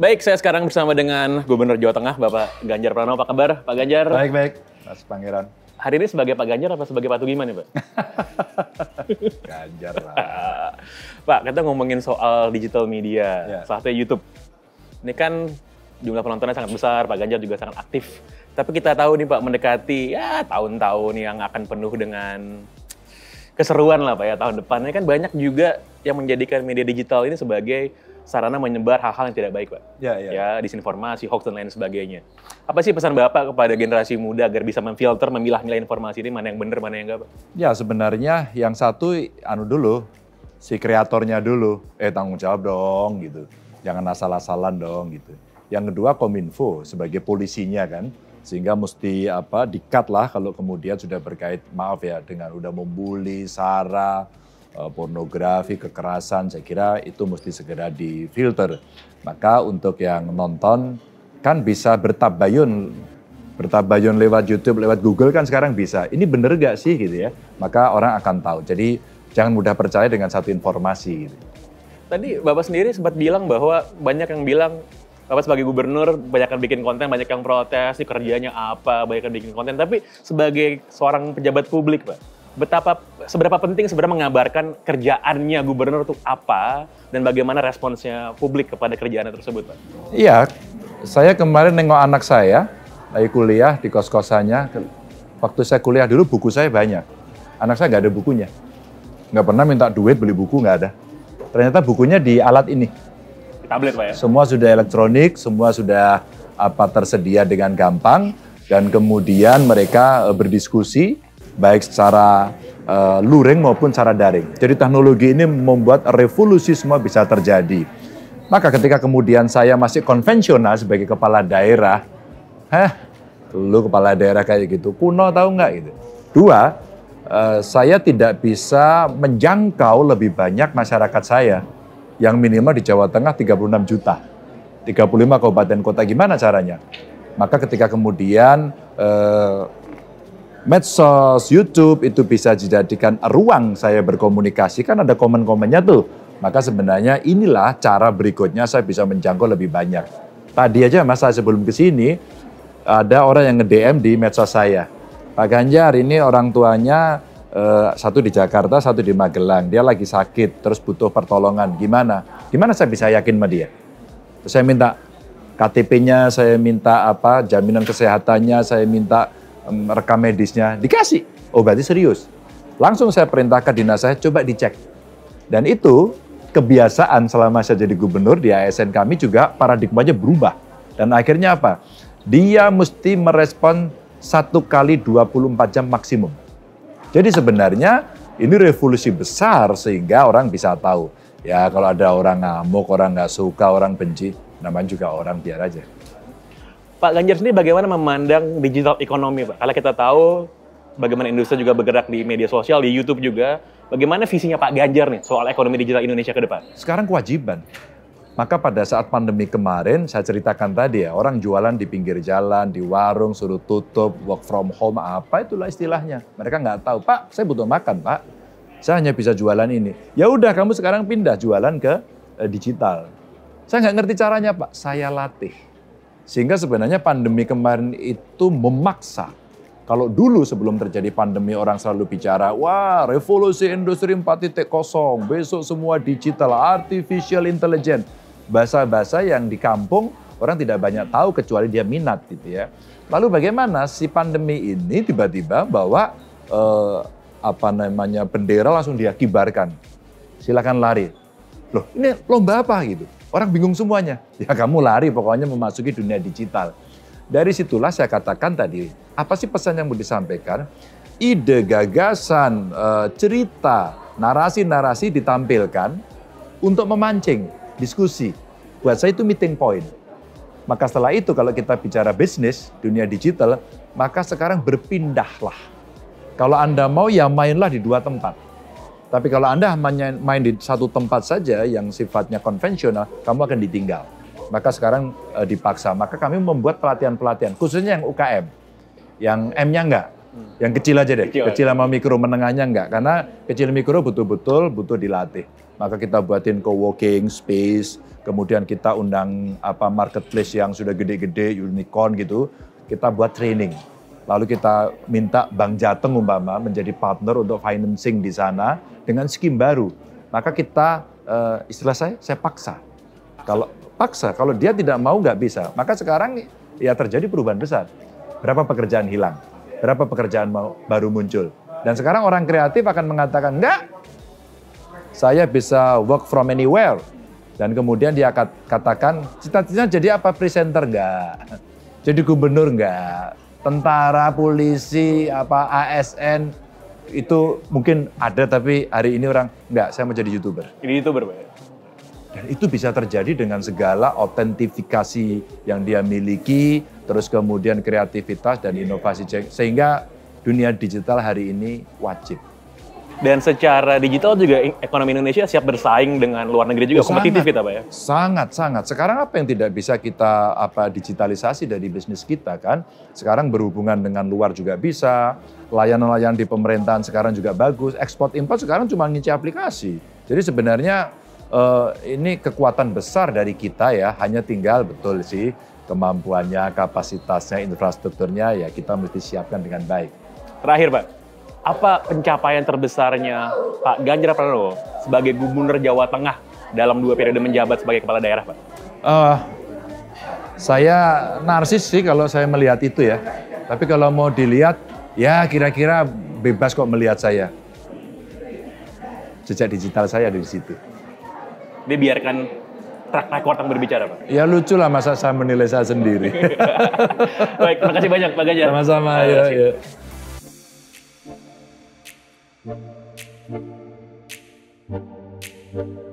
Baik, saya sekarang bersama dengan Gubernur Jawa Tengah, Bapak Ganjar Pranowo. Apa kabar, Pak Ganjar? Baik, Mas Pangeran. Hari ini sebagai Pak Ganjar apa sebagai Pak Tugiman nih, Pak? Ganjar lah. Pak, kita ngomongin soal digital media, Ya. salah satunya YouTube. Ini kan jumlah penontonnya sangat besar, Pak Ganjar juga sangat aktif. Tapi kita tahu nih Pak, mendekati ya tahun-tahun yang akan penuh dengan keseruan lah Pak ya, tahun depan. Ini kan banyak juga yang menjadikan media digital ini sebagai sarana menyebar hal-hal yang tidak baik, Pak. Ya, disinformasi, hoax, dan lain sebagainya. Apa sih pesan Bapak kepada generasi muda agar bisa memfilter, memilah-milah informasi ini, mana yang benar, mana yang enggak, Pak? Ya, sebenarnya yang satu, dulu, si kreatornya dulu, tanggung jawab dong, gitu. Jangan asal-asalan dong, gitu. Yang kedua, Kominfo sebagai polisinya kan, sehingga mesti di-cut lah kalau kemudian sudah berkait, maaf ya, dengan udah membuli, sara, pornografi, kekerasan, saya kira itu mesti segera difilter. Maka untuk yang nonton kan bisa bertabayun lewat YouTube, lewat Google kan sekarang bisa. Ini bener gak sih gitu ya? Maka orang akan tahu. Jadi jangan mudah percaya dengan satu informasi. Gitu. Tadi Bapak sendiri sempat bilang bahwa banyak yang bilang Bapak sebagai gubernur banyak yang bikin konten, banyak yang protes, ini kerjanya apa, banyak yang bikin konten. Tapi sebagai seorang pejabat publik, Pak, seberapa penting sebenarnya mengabarkan kerjaannya gubernur itu apa dan bagaimana responsnya publik kepada kerjaannya tersebut, Pak? Iya, saya kemarin nengok anak saya lagi kuliah di kos-kosannya. Waktu saya kuliah dulu buku saya banyak. Anak saya nggak ada bukunya. Nggak pernah minta duit beli buku, nggak ada. Ternyata bukunya di alat ini. Di tablet, Pak ya? Semua sudah elektronik, semua sudah tersedia dengan gampang. Dan kemudian mereka berdiskusi baik secara luring maupun secara daring. Jadi teknologi ini membuat revolusi semua bisa terjadi. Maka ketika kemudian saya masih konvensional sebagai kepala daerah, lu kepala daerah kayak gitu, kuno tahu nggak gitu. Dua, saya tidak bisa menjangkau lebih banyak masyarakat saya yang minimal di Jawa Tengah 36 juta. 35 kabupaten kota, gimana caranya? Maka ketika kemudian medsos, YouTube itu bisa dijadikan ruang saya berkomunikasi, kan ada komen-komennya tuh. Maka sebenarnya inilah cara berikutnya saya bisa menjangkau lebih banyak. Tadi aja Mas, sebelum ke sini, ada orang yang nge-DM di medsos saya. Pak Ganjar, ini orang tuanya satu di Jakarta, satu di Magelang. Dia lagi sakit, terus butuh pertolongan. Gimana? Gimana saya bisa yakin sama dia? Terus saya minta KTP-nya, saya minta jaminan kesehatannya, saya minta rekam medisnya, dikasih. Oh berarti serius. Langsung saya perintahkan dinas saya, coba dicek. Dan itu kebiasaan selama saya jadi gubernur di ASN kami juga paradigmanya berubah. Dan akhirnya apa? Dia mesti merespon 1 kali 24 jam maksimum. Jadi sebenarnya ini revolusi besar sehingga orang bisa tahu. Ya kalau ada orang ngamuk, orang nggak suka, orang benci, namanya juga orang, biar aja. Pak Ganjar sendiri bagaimana memandang digital ekonomi, Pak? Kalau kita tahu bagaimana industri juga bergerak di media sosial, di YouTube juga. Bagaimana visinya Pak Ganjar nih soal ekonomi digital Indonesia ke depan? Sekarang kewajiban. Maka pada saat pandemi kemarin, saya ceritakan tadi ya, orang jualan di pinggir jalan, di warung, suruh tutup, work from home, apa itulah istilahnya. Mereka nggak tahu, Pak, saya butuh makan, Pak. Saya hanya bisa jualan ini. Ya udah, kamu sekarang pindah jualan ke digital. Saya nggak ngerti caranya, Pak. Saya latih. Sehingga sebenarnya pandemi kemarin itu memaksa. Kalau dulu sebelum terjadi pandemi orang selalu bicara, wah revolusi industri 4.0, besok semua digital, artificial intelligence. Bahasa-bahasa yang di kampung orang tidak banyak tahu kecuali dia minat gitu ya. Lalu bagaimana si pandemi ini tiba-tiba bawa bendera langsung dia kibarkan. Silakan lari. Loh ini lomba apa gitu? Orang bingung semuanya. Ya kamu lari pokoknya memasuki dunia digital. Dari situlah saya katakan tadi, apa sih pesan yang mau disampaikan? ide, gagasan, cerita, narasi-narasi ditampilkan untuk memancing diskusi. Buat saya itu meeting point. Maka setelah itu kalau kita bicara bisnis, dunia digital, maka sekarang berpindahlah. Kalau Anda mau ya mainlah di dua tempat. Tapi kalau Anda main di satu tempat saja yang sifatnya konvensional, kamu akan ditinggal. Maka sekarang dipaksa. Maka kami membuat pelatihan-pelatihan, khususnya yang UKM. Yang M-nya enggak. Yang kecil aja deh, kecil sama mikro, menengahnya enggak. Karena kecil mikro betul-betul butuh dilatih. Maka kita buatin co-working space, kemudian kita undang marketplace yang sudah gede-gede, unicorn gitu, kita buat training. Lalu kita minta Bank Jateng umpama menjadi partner untuk financing di sana dengan skim baru. Maka kita, istilah saya paksa. Kalau dia tidak mau nggak bisa. Maka sekarang ya terjadi perubahan besar. Berapa pekerjaan hilang? Berapa pekerjaan baru muncul? Dan sekarang orang kreatif akan mengatakan, enggak, saya bisa work from anywhere. Dan kemudian dia katakan, cita-citanya jadi apa? Presenter enggak? Jadi gubernur enggak? Tentara, polisi, ASN, itu mungkin ada tapi hari ini orang, enggak, saya mau jadi YouTuber. Jadi YouTuber, Pak? Dan itu bisa terjadi dengan segala autentifikasi yang dia miliki, terus kemudian kreativitas dan inovasi, sehingga dunia digital hari ini wajib. Dan secara digital juga ekonomi Indonesia siap bersaing dengan luar negeri juga, kompetitif kita, Pak ya? Sangat. Sekarang apa yang tidak bisa kita digitalisasi dari bisnis kita kan? Sekarang berhubungan dengan luar juga bisa, layanan-layanan di pemerintahan sekarang juga bagus, ekspor impor sekarang cuma ngici aplikasi. Jadi sebenarnya ini kekuatan besar dari kita ya, hanya tinggal betul sih kemampuannya, kapasitasnya, infrastrukturnya ya kita mesti siapkan dengan baik. Terakhir Pak, apa pencapaian terbesarnya Pak Ganjar Pranowo sebagai Gubernur Jawa Tengah dalam 2 periode menjabat sebagai kepala daerah Pak? Saya narsis sih kalau saya melihat itu ya, tapi kalau mau dilihat ya kira-kira bebas kok melihat saya. Jejak digital saya ada di situ. Dia biarkan track record yang berbicara, Pak. Ya lucu lah masa saya menilai saya sendiri. Baik, terima kasih banyak Pak Ganjar. Sama-sama, ya. Thank you.